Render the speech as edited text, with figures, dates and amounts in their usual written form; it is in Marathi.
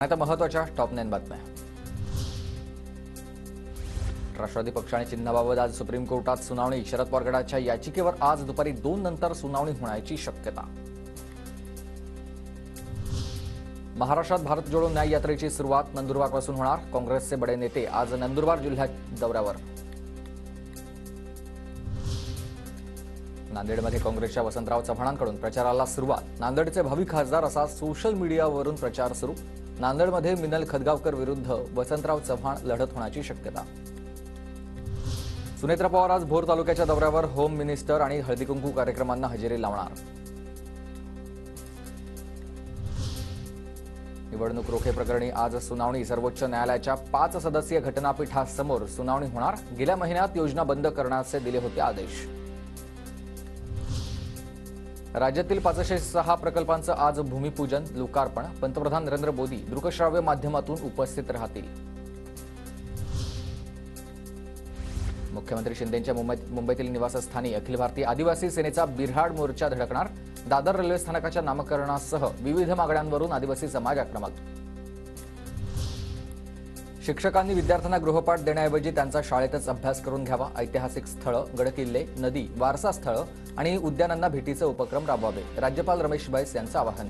आता महत्त्वाच्या टॉप 9 बातम्या। राष्ट्रवादी पक्ष आणि चिन्हाबाबत आज सुप्रीम कोर्टात सुनावणी। शरद पवार गटाच्या याचिकेवर आज दुपारी 2 नंतर सुनावणी होण्याची शक्यता। महाराष्ट्रात भारत जोडो न्याय यात्रेची सुरुवात नंदुरबारपासून होणार। काँग्रेसचे बडे नेते आज नंदुरबार जिल्ह्यात दौऱ्यावर। नांदेडमध्ये काँग्रेसच्या वसंतराव चव्हाणांकडून प्रचाराला सुरुवात। नांदेडचे भावी खासदार असा सोशल मीडियावरून प्रचार सुरू। नांदेडमध्ये मिनल खदगावकर विरुद्ध वसंतराव चव्हाण लढत होण्याची शक्यता। सुनेत्रा पवार आज भोर तालुक्याच्या दौऱ्यावर। होम मिनिस्टर आणि हळदीकुंकू कार्यक्रमांना हजेरी लावणार। निवडणूक रोखे प्रकरणी आज सुनावणी। सर्वोच्च न्यायालयाच्या 5 सदस्यीय घटनापीठासमोर सुनावणी होणार। गेल्या महिन्यात योजना बंद करण्याचे दिले होते आदेश। राज्यातील 506 प्रकल्पांचं आज भूमिपूजन लोकार्पण। पंतप्रधान नरेंद्र मोदी दृकश्राव्य माध्यमातून उपस्थित राहतील। मुख्यमंत्री शिंदेंच्या मुंबईतील निवासस्थानी अखिल भारतीय आदिवासी सेनेचा बिऱ्हाड मोर्चा धडकणार। दादर रेल्वे स्थानकाच्या नामकरणासह विविध मागण्यांवरून आदिवासी समाज आक्रमक। शिक्षकांनी विद्यार्थ्यांना गृहपाठ देण्याऐवजी त्यांचा शाळेतच अभ्यास करून घ्यावा। ऐतिहासिक स्थळं, गडकिल्ले, नदी, वारसा स्थळं आणि उद्यानांना भेटीचे उपक्रम राबवावे। राज्यपाल रमेश बैस यांचं आवाहन।